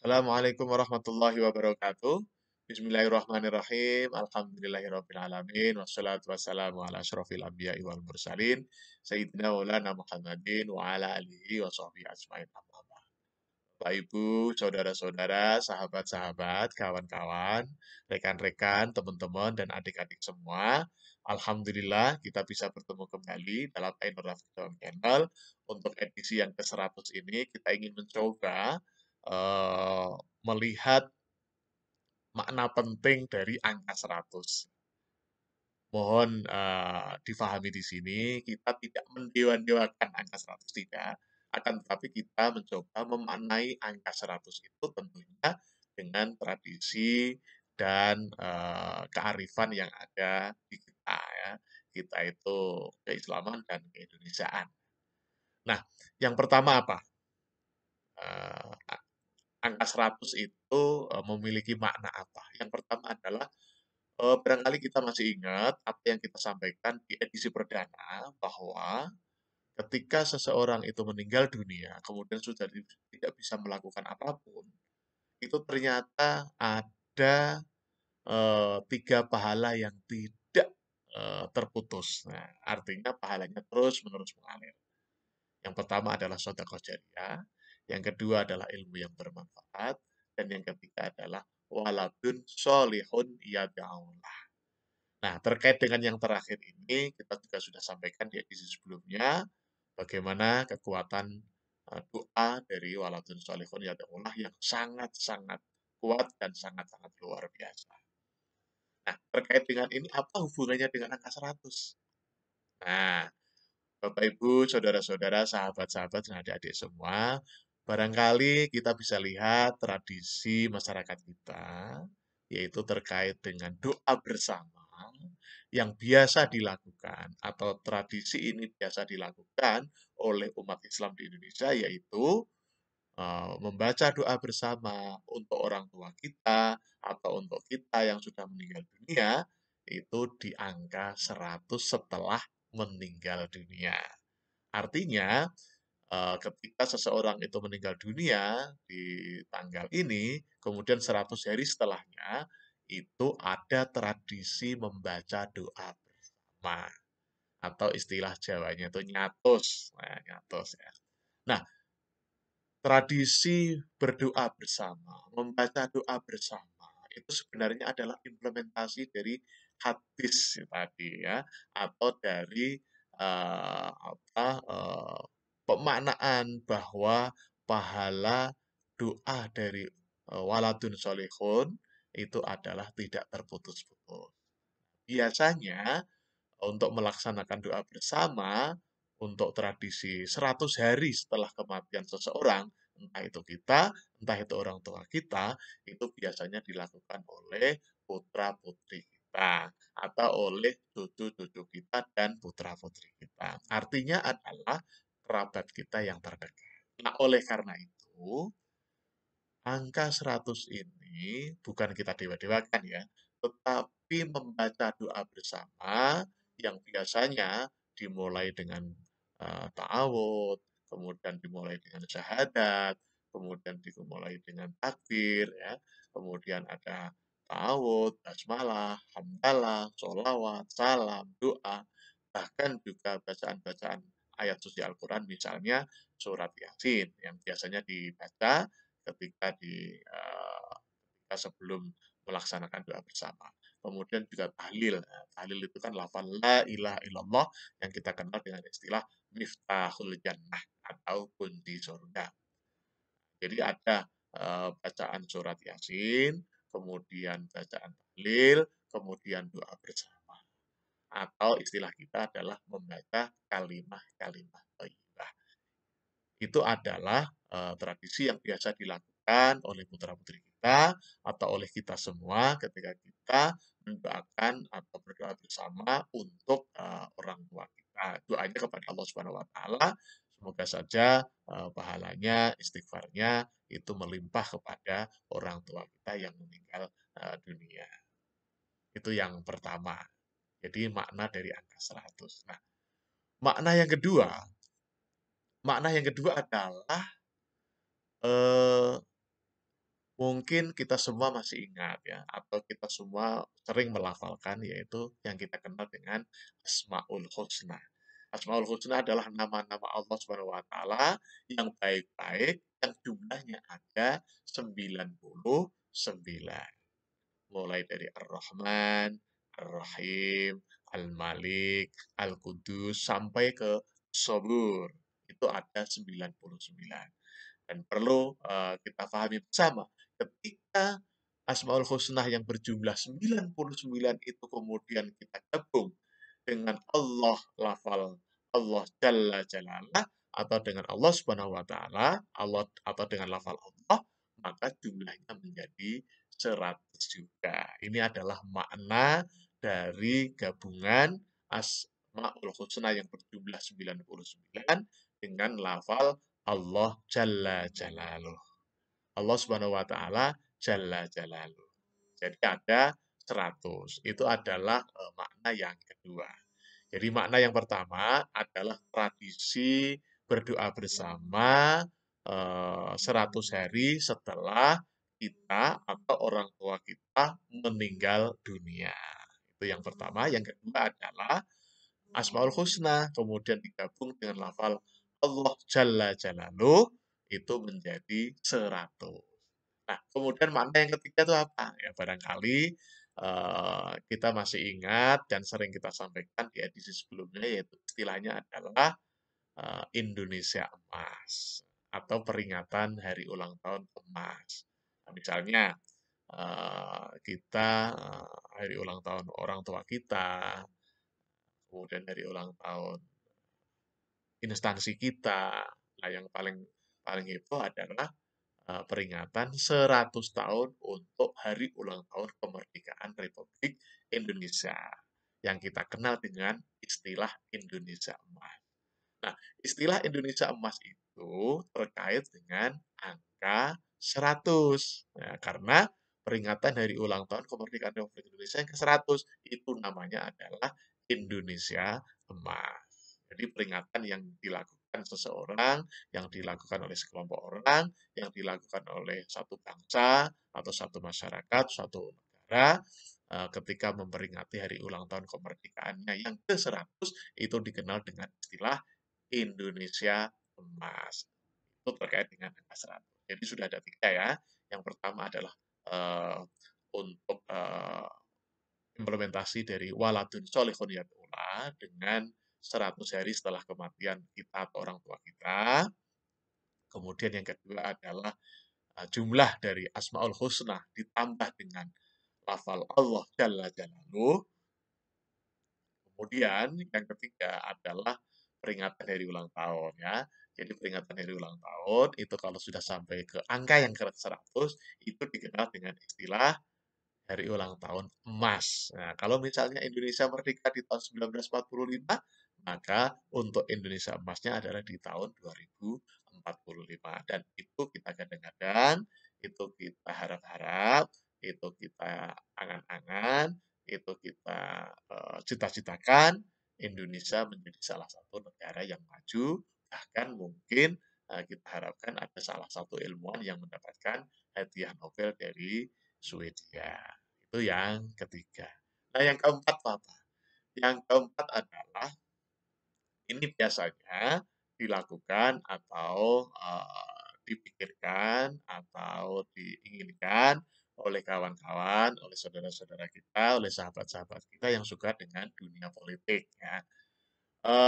Assalamualaikum warahmatullahi wabarakatuh. Bismillahirrahmanirrahim. Alhamdulillahirrahmanirrahim. Wassalatu wassalamu ala asyrafil anbiya'i wal mursalin. Sayyidina Maulana Muhammadin wa ala alihi wa sahbihi ajmain. Amma ba'd. Bapak Ibu, saudara-saudara, sahabat-sahabat, kawan-kawan, rekan-rekan, teman-teman, dan adik-adik semua. Alhamdulillah kita bisa bertemu kembali dalam Ainur Rafiq Channel. Untuk edisi yang ke-100 ini kita ingin mencoba eh, melihat makna penting dari angka 100. Mohon difahami di sini, kita tidak mendewa-dewakan angka 100, tidak. Akan tetapi kita mencoba memaknai angka 100 itu tentunya dengan tradisi dan kearifan yang ada di kita, ya. Kita itu keislaman dan keindonesiaan. Nah, yang pertama apa? Eh, Angka 100 itu memiliki makna apa? Yang pertama adalah barangkali kita masih ingat apa yang kita sampaikan di edisi perdana bahwa ketika seseorang itu meninggal dunia, kemudian sudah tidak bisa melakukan apapun, itu ternyata ada 3 pahala yang tidak terputus. Nah, artinya pahalanya terus-menerus mengalir. Yang pertama adalah sedekah jariyah, yang kedua adalah ilmu yang bermanfaat, dan yang ketiga adalah waladun solihun yad'aulah. Nah, terkait dengan yang terakhir ini, kita juga sudah sampaikan di edisi sebelumnya, bagaimana kekuatan doa dari waladun solihun yad'aulah yang sangat-sangat kuat dan sangat-sangat luar biasa. Nah, terkait dengan ini, apa hubungannya dengan angka 100? Nah, Bapak Ibu, saudara-saudara, sahabat-sahabat, dan adik-adik semua, barangkali kita bisa lihat tradisi masyarakat kita, yaitu terkait dengan doa bersama yang biasa dilakukan, atau tradisi ini biasa dilakukan oleh umat Islam di Indonesia, yaitu membaca doa bersama untuk orang tua kita, atau untuk kita yang sudah meninggal dunia, itu di angka 100 setelah meninggal dunia. Artinya, ketika seseorang itu meninggal dunia di tanggal ini, kemudian 100 hari setelahnya, itu ada tradisi membaca doa bersama. Atau istilah Jawanya itu nyatus. Nah, nyatus ya. Nah, tradisi berdoa bersama, membaca doa bersama, itu sebenarnya adalah implementasi dari hadis tadi ya, atau dari pemaknaan bahwa pahala doa dari waladun solehun itu adalah tidak terputus-putus. Biasanya untuk melaksanakan doa bersama, untuk tradisi 100 hari setelah kematian seseorang, entah itu kita, entah itu orang tua kita, itu biasanya dilakukan oleh putra-putri kita, atau oleh cucu-cucu kita dan putra-putri kita. Artinya adalah kerabat kita yang terdekat. Nah, oleh karena itu, angka 100 ini bukan kita dewa-dewakan ya, tetapi membaca doa bersama yang biasanya dimulai dengan ta'awud, kemudian dimulai dengan syahadat, kemudian dimulai dengan takbir, ya, kemudian ada ta'awud, basmalah, hamdalah, sholawat, salam, doa, bahkan juga bacaan-bacaan ayat suci Al-Quran, misalnya surat Yasin, yang biasanya dibaca ketika sebelum melaksanakan doa bersama. Kemudian juga tahlil. Nah, tahlil itu kan lafal la ilaha illallah yang kita kenal dengan istilah miftahul jannah atau kunci surga. Jadi ada bacaan surat Yasin, kemudian bacaan tahlil, kemudian doa bersama. Atau istilah kita adalah membaca kalimah-kalimah thayyibah. Itu adalah tradisi yang biasa dilakukan oleh putra-putri kita atau oleh kita semua ketika kita mendoakan atau berdoa bersama untuk orang tua kita. Doanya kepada Allah Subhanahu wa taala, semoga saja pahalanya, istighfarnya itu melimpah kepada orang tua kita yang meninggal dunia. Itu yang pertama. Jadi makna dari angka 100. Nah, makna yang kedua, adalah eh, mungkin kita semua masih ingat ya, atau kita semua sering melafalkan, yaitu yang kita kenal dengan Asmaul Husna. Asmaul Husna adalah nama-nama Allah Subhanahu wa taala yang baik-baik, yang jumlahnya ada 99. Mulai dari Ar-Rahman, Ar-Rahim, Al-Malik, Al-Qudus sampai ke Sabur. Itu ada 99. Dan perlu kita pahami bersama, ketika Asmaul Husna yang berjumlah 99 itu kemudian kita gabung dengan Allah, lafal Allah Jalla Jalalah, atau dengan Allah Subhanahu wa taala, Allah atau dengan lafal Allah, maka jumlahnya menjadi 100 juga. Ini adalah makna dari gabungan Asmaul Husna yang berjumlah 99 dengan lafal Allah Jalla Jalaluh. Allah Subhanahu wa taala Jalla Jalaluh. Jadi ada 100. Itu adalah makna yang kedua. Jadi makna yang pertama adalah tradisi berdoa bersama 100 hari setelah kita atau orang tua kita meninggal dunia. Itu yang pertama. Yang kedua adalah Asmaul Husna, kemudian digabung dengan lafal Allah Jalla Jalaluh, itu menjadi 100. Nah, kemudian makna yang ketiga itu apa? Ya, barangkali kita masih ingat dan sering kita sampaikan di edisi sebelumnya, yaitu istilahnya adalah Indonesia Emas atau peringatan Hari Ulang Tahun Emas. Nah, misalnya kita hari ulang tahun orang tua kita, kemudian hari ulang tahun instansi kita. Nah, yang paling paling heboh adalah peringatan 100 tahun untuk hari ulang tahun kemerdekaan Republik Indonesia yang kita kenal dengan istilah Indonesia Emas. Nah, istilah Indonesia Emas itu terkait dengan angka 100. Nah, karena peringatan hari ulang tahun kemerdekaan Republik Indonesia yang ke-100 itu namanya adalah Indonesia Emas. Jadi peringatan yang dilakukan seseorang, yang dilakukan oleh sekelompok orang, yang dilakukan oleh satu bangsa atau satu masyarakat, suatu negara ketika memperingati hari ulang tahun kemerdekaannya yang ke-100 itu dikenal dengan istilah Indonesia Emas. Itu terkait dengan angka 100. Jadi sudah ada 3 ya. Yang pertama adalah uh, untuk implementasi dari waladun solihun yad'ula dengan 100 hari setelah kematian kita atau orang tua kita. Kemudian yang kedua adalah jumlah dari Asmaul Husna ditambah dengan lafal Allah Jalla Jalaluh. Kemudian yang ketiga adalah peringatan hari ulang tahun ya. Jadi peringatan hari ulang tahun itu kalau sudah sampai ke angka yang ke-100 itu dikenal dengan istilah hari ulang tahun emas. Nah, kalau misalnya Indonesia merdeka di tahun 1945, maka untuk Indonesia emasnya adalah di tahun 2045. Dan itu kita kadang-kadang, itu kita harap-harap, itu kita angan-angan, itu kita cita-citakan Indonesia menjadi salah satu negara yang maju, bahkan mungkin kita harapkan ada salah satu ilmuwan yang mendapatkan hadiah Nobel dari Swedia. Itu yang ketiga. Nah, yang keempat apa? Yang keempat adalah ini biasanya dilakukan atau dipikirkan atau diinginkan oleh kawan-kawan, oleh saudara-saudara kita, oleh sahabat-sahabat kita yang suka dengan dunia politik ya.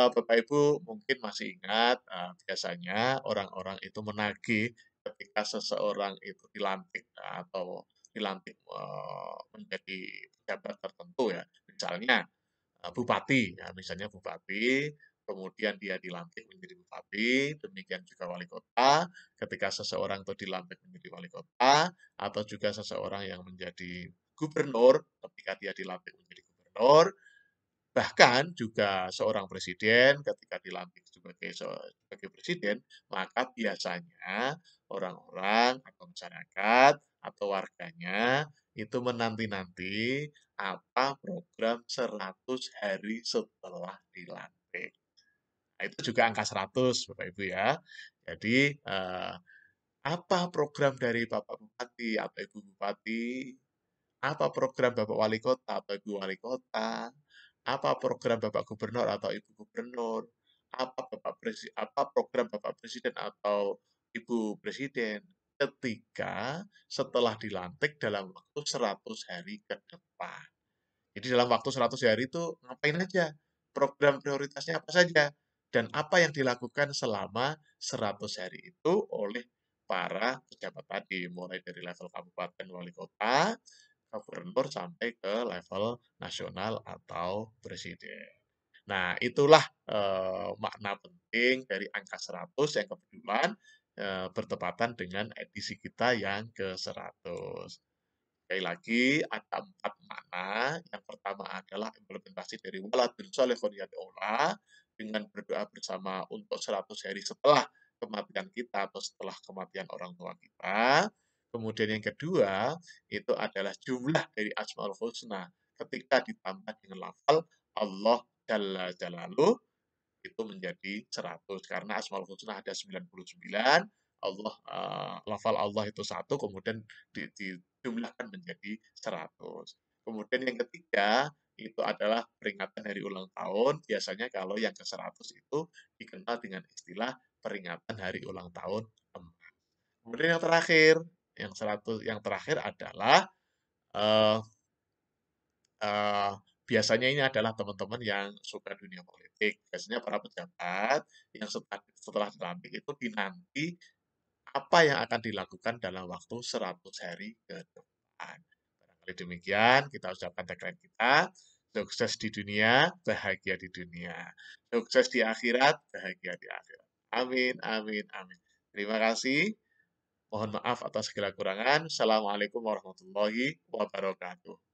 Bapak Ibu mungkin masih ingat biasanya orang-orang itu menagih ketika seseorang itu dilantik atau dilantik menjadi pejabat tertentu ya. Misalnya bupati, ya, misalnya bupati, kemudian dia dilantik menjadi bupati, demikian juga wali kota, ketika seseorang itu dilantik menjadi wali kota, atau juga seseorang yang menjadi gubernur, ketika dia dilantik menjadi gubernur, bahkan juga seorang presiden ketika dilantik sebagai presiden, maka biasanya orang-orang atau masyarakat atau warganya itu menanti-nanti apa program 100 hari setelah dilantik. Nah, itu juga angka 100 Bapak Ibu ya. Jadi Apa program dari Bapak Bupati atau Ibu Bupati? Apa program Bapak Wali Kota atau Ibu Wali Kota? Apa program Bapak Gubernur atau Ibu Gubernur? Apa program Bapak Presiden atau Ibu Presiden ketika setelah dilantik dalam waktu 100 hari ke depan. Jadi dalam waktu 100 hari itu ngapain aja? Program prioritasnya apa saja? Dan apa yang dilakukan selama 100 hari itu oleh para pejabat tadi, mulai dari level kabupaten, wali kota, gubernur, sampai ke level nasional atau presiden. Nah, itulah makna penting dari angka 100 yang kebetulan bertepatan dengan edisi kita yang ke-100. Sekali lagi, ada 4 makna. Yang pertama adalah implementasi dari waladun sholihun yad'ulah, dengan berdoa bersama untuk 100 hari setelah kematian kita atau setelah kematian orang tua kita. Kemudian yang kedua, itu adalah jumlah dari Asmaul Husna ketika ditambah dengan lafal Allah Jalla Jalaluh, itu menjadi 100 karena Asmaul Husna ada 99, Allah lafal Allah itu satu, kemudian dijumlahkan menjadi 100. Kemudian yang ketiga itu adalah peringatan hari ulang tahun. Biasanya kalau yang ke-100 itu dikenal dengan istilah peringatan hari ulang tahun emas. Kemudian yang terakhir adalah eh, eh, biasanya ini adalah teman-teman yang suka dunia politik. Biasanya para pejabat yang setelah dilantik itu dinanti apa yang akan dilakukan dalam waktu 100 hari ke depan. Barangkali demikian, kita ucapkan tagline kita, sukses di dunia, bahagia di dunia. Sukses di akhirat, bahagia di akhirat. Amin, amin, amin. Terima kasih. Mohon maaf atas segala kurangan. Assalamualaikum warahmatullahi wabarakatuh.